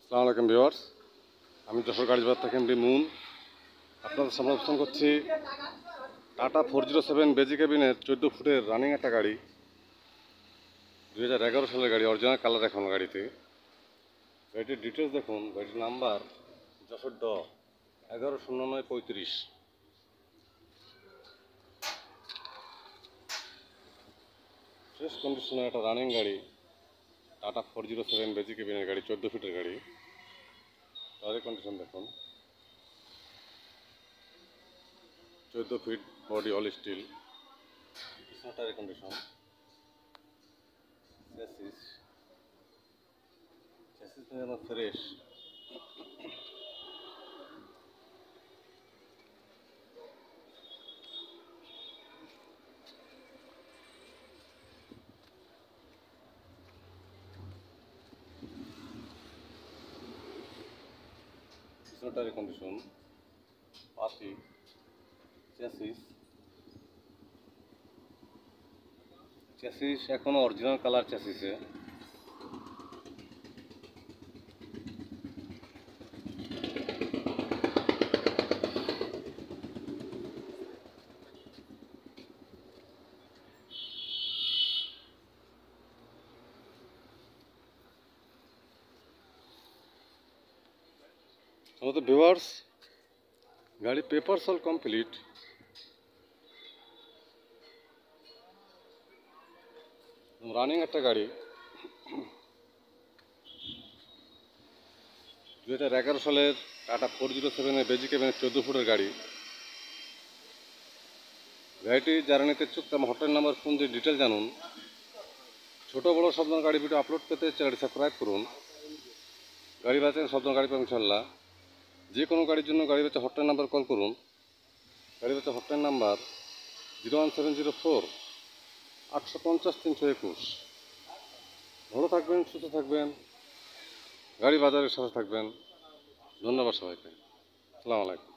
আসসালামু আলাইকুম ভিউয়ার্স, আমি যশোর গাড়িবাজার থেকে এমডি মুন আপনাদের সামনে অবস্থান করছি। টাটা 407 বেজি কেবিনের 14 ফুটের রানিং একটা গাড়ি, 2011 সালের গাড়ি, অরিজিনাল কালার এখন গাড়িতে। গাড়িটির ডিটেলস দেখুন। গাড়িটির নাম্বার যশোর 110935। ফ্রেশ কন্ডিশনের একটা রানিং গাড়ি, টাটা 407 বেজি কেবিনের গাড়ি, 14 ফিটের গাড়ি। টায়ারের কন্ডিশন দেখুন, 14 ফিট বডি অল স্টিল। টায়ারের কন্ডিশন, চ্যাসিস ফ্রেশ। টায়ারের কন্ডিশন, পাতি চ্যাসিস এখনো অরিজিনাল কালার চ্যাসিসে। আমাদের ভিউয়ার্স, গাড়ি পেপারস অল কমপ্লিট। রানিং একটা গাড়ি, 2011 সালের টাটা 407 বেজি কেবিনের 14 ফুটের গাড়ি। গাড়িটি যারা নিতে ইচ্ছুক তার হটলাইন নাম্বার ফোন দিয়ে ডিটেল জানুন। ছোটো বড়ো সব ধরনের গাড়ি ভিডিও আপলোড পেতে চ্যানেলটি সাবস্ক্রাইব করুন। গাড়ি বেচেন, সব ধরনের গাড়ি পাবেন ইনশাল্লাহ। যে কোনো গাড়ির জন্য গাড়ি বেচে হটলাইন নাম্বার কল করুন। গাড়ি বেচে হটলাইন নাম্বার 01704 850 321। ভালো থাকবেন, সুস্থ থাকবেন, গাড়ি বাজারের সাথে থাকবেন। ধন্যবাদ সবাইকে। আসসালামু আলাইকুম।